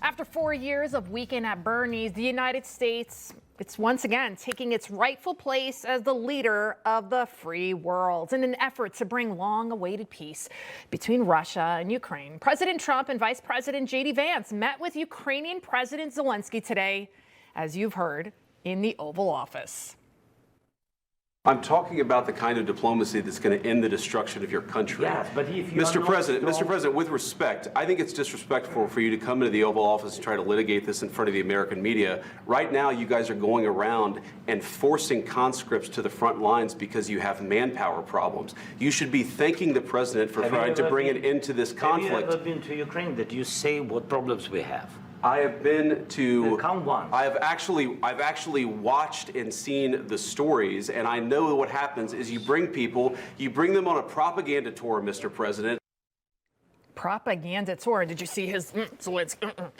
After 4 years of Weekend at Bernie's, the United States, it's once again taking its rightful place as the leader of the free world in an effort to bring long-awaited peace between Russia and Ukraine. President Trump and Vice President J.D. Vance met with Ukrainian President Zelenskyy today, as you've heard, in the Oval Office. I'm talking about the kind of diplomacy that's going to end the destruction of your country. Yes, but if you Mr. President, with respect, I think it's disrespectful for you to come into the Oval Office and try to litigate this in front of the American media. Right now, you guys are going around and forcing conscripts to the front lines because you have manpower problems. You should be thanking the president for trying to bring an end to this conflict. Have you ever been to Ukraine that you say what problems we have? I have been to. Come once. I've actually watched and seen the stories, and I know what happens is you bring them on a propaganda tour, Mr. President. Propaganda tour. Did you see his Zelenskyy?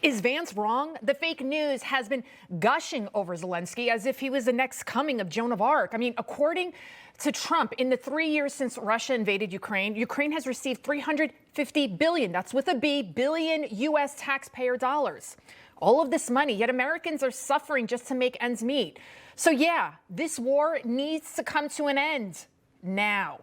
Is Vance wrong? The fake news has been gushing over Zelenskyy as if he was the next coming of Joan of Arc. I mean, according to Trump, in the 3 years since Russia invaded Ukraine, Ukraine has received $350 billion, that's with a B, billion U.S. taxpayer dollars. All of this money, yet Americans are suffering just to make ends meet. So yeah, this war needs to come to an end now.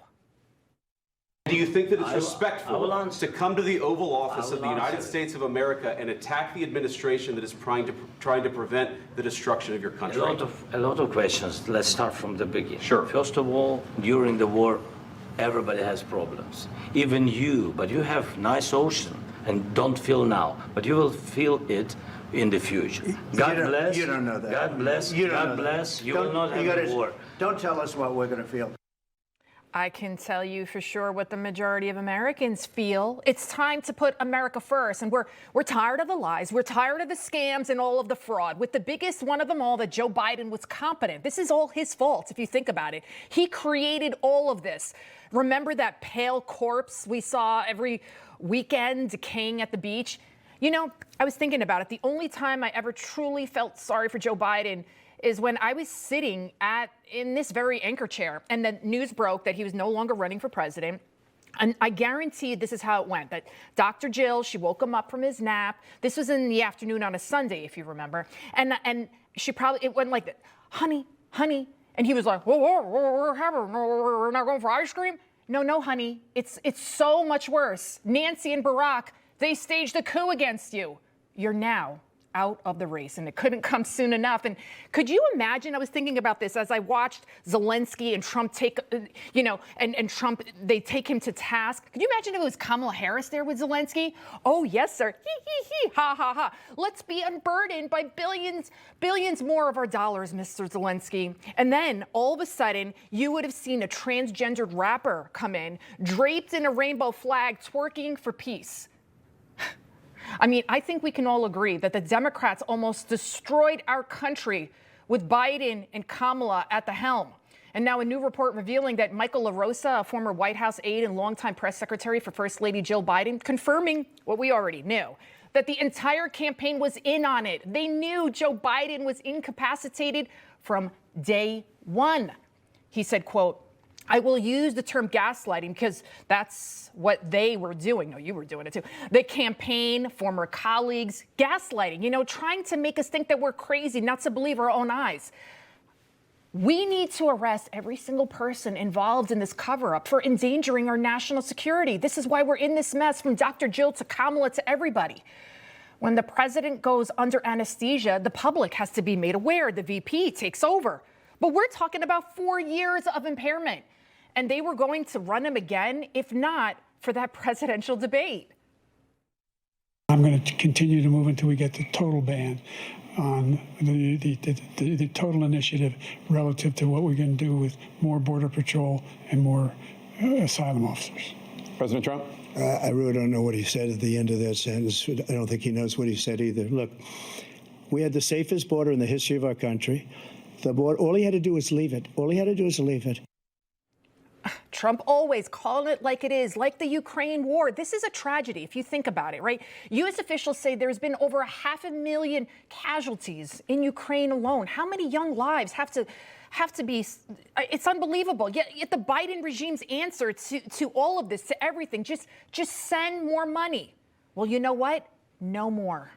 Do you think that it's respectful to come to the Oval Office of the United States of America and attack the administration that is trying to prevent the destruction of your country? A lot of questions. Let's start from the beginning. Sure. First of all, during the war, everybody has problems. Even you, but you have nice ocean and don't feel now, but you will feel it in the future. God bless. You don't know that. God bless. God bless. You will not have a war. Don't tell us what we're going to feel. I can tell you for sure what the majority of Americans feel. It's time to put America first. And we're tired of the lies. We're tired of the scams and all of the fraud. With the biggest one of them all, that Joe Biden was competent. This is all his fault, if you think about it. He created all of this. Remember that pale corpse we saw every weekend decaying at the beach? You know, I was thinking about it. The only time I ever truly felt sorry for Joe Biden is when I was sitting in this very anchor chair and the news broke that he was no longer running for president. And I guarantee this is how it went, that Dr. Jill, she woke him up from his nap. This was in the afternoon on a Sunday, if you remember. And she probably, it went like that, honey. And he was like, whoa, we're not going for ice cream? No, honey, it's so much worse. Nancy and Barack, they staged a coup against you. You're now out of the race, and it couldn't come soon enough. And could you imagine, I was thinking about this as I watched Zelenskyy and Trump take, and Trump, they take him to task. Could you imagine if it was Kamala Harris there with Zelenskyy? Oh, yes, sir. Ha, ha, ha. Let's be unburdened by billions more of our dollars, Mr. Zelenskyy. And then all of a sudden, you would have seen a transgendered rapper come in, draped in a rainbow flag, twerking for peace. I mean, I think we can all agree that the Democrats almost destroyed our country with Biden and Kamala at the helm. And now a new report revealing that Michael LaRosa, a former White House aide and longtime press secretary for First Lady Jill Biden, confirming what we already knew, that the entire campaign was in on it. They knew Joe Biden was incapacitated from day one. He said, quote, I will use the term gaslighting because that's what they were doing. No, you were doing it too. The campaign, former colleagues, gaslighting, trying to make us think that we're crazy, not to believe our own eyes. We need to arrest every single person involved in this cover-up for endangering our national security. This is why we're in this mess, from Dr. Jill to Kamala to everybody. When the president goes under anesthesia, the public has to be made aware. The VP takes over. But we're talking about 4 years of impairment. And they were going to run him again, if not for that presidential debate. I'm going to continue to move until we get the total ban on the total initiative relative to what we're going to do with more Border Patrol and more asylum officers. President Trump? I really don't know what he said at the end of that sentence. I don't think he knows what he said either. Look, we had the safest border in the history of our country. The border, all he had to do was leave it. All he had to do was leave it. Trump always calling it like it is, like the Ukraine war. This is a tragedy if you think about it, right? U.S. officials say there's been over 500,000 casualties in Ukraine alone. How many young lives have to be? It's unbelievable. Yet the Biden regime's answer to all of this, to everything, just send more money. Well, you know what? no more.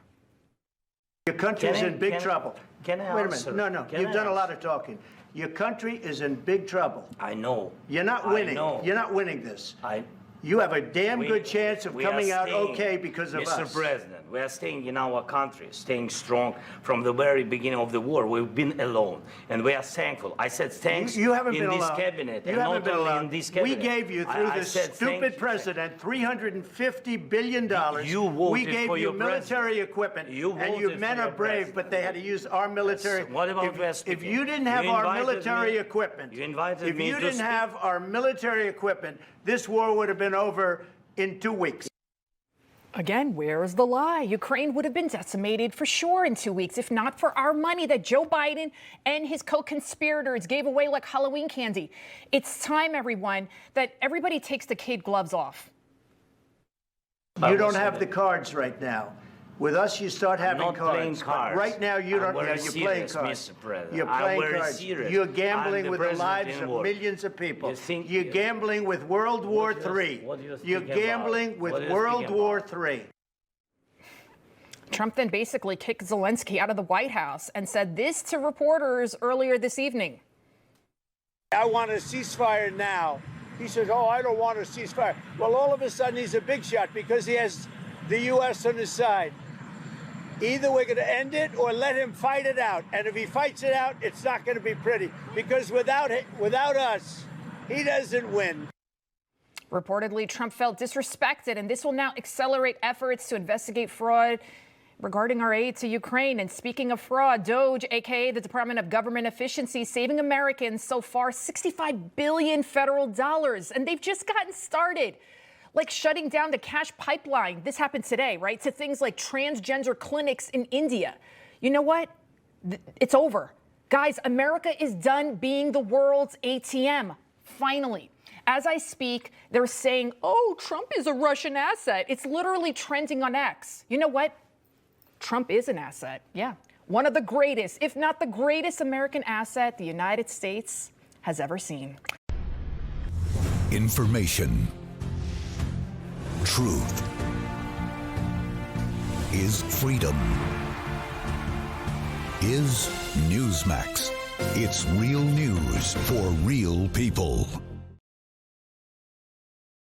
Your country's in big trouble. Can I Wait a answer? minute. No, Can you've I done a lot answer? of talking. Your country is in big trouble. I know. You're not I winning. know. You're not winning this. I. You have a damn We- good chance of we are coming out staying, okay because of Mr. us. President, we are staying in our country, staying strong from the very beginning of the war. We've been alone, and we are thankful. I said thanks You haven't in been this alone. cabinet, You and haven't not been only alone. in this cabinet. We gave you, through I this said thank stupid you. president, $350 billion. You voted we gave for you your military president. equipment, You and your voted men for are your brave, president. but they had to use our military. What about if, West if speaking? you didn't have You our invited military me- equipment, you invited if me you to didn't speak. have our military equipment, this war would have been over in 2 weeks. Again, where's the lie? Ukraine would have been decimated for sure in 2 weeks, if not for our money that Joe Biden and his co-conspirators gave away like Halloween candy. It's time, everyone, that everybody takes the kid gloves off. You don't have the cards right now. With us, you start having not cards. playing But cards. right now, you I'm don't. very You're playing serious, cards. Mr. President. You're I'm playing very cards. serious. You're I'm gambling the with the president lives in of war. millions of people. You think- You're gambling with World War What do you- III. what do you You're speak about? gambling with What are you World speaking War about? III. Trump then basically kicked Zelenskyy out of the White House and said this to reporters earlier this evening. I want a ceasefire now. He says, oh, I don't want a ceasefire. Well, all of a sudden, he's a big shot because he has the U.S. on his side. Either we're going to end it or let him fight it out. And if he fights it out, it's not going to be pretty because without us, he doesn't win. Reportedly, Trump felt disrespected, and this will now accelerate efforts to investigate fraud regarding our aid to Ukraine. And speaking of fraud, DOGE, aka the Department of Government Efficiency, saving Americans so far $65 billion federal dollars, and they've just gotten started. Like shutting down the cash pipeline. This happened today, right? To things like transgender clinics in India. You know what? It's over. Guys, America is done being the world's ATM. Finally. As I speak, they're saying, oh, Trump is a Russian asset. It's literally trending on X. You know what? Trump is an asset. Yeah. One of the greatest, if not the greatest American asset the United States has ever seen. Information. Truth is freedom. Is Newsmax. It's real news for real people.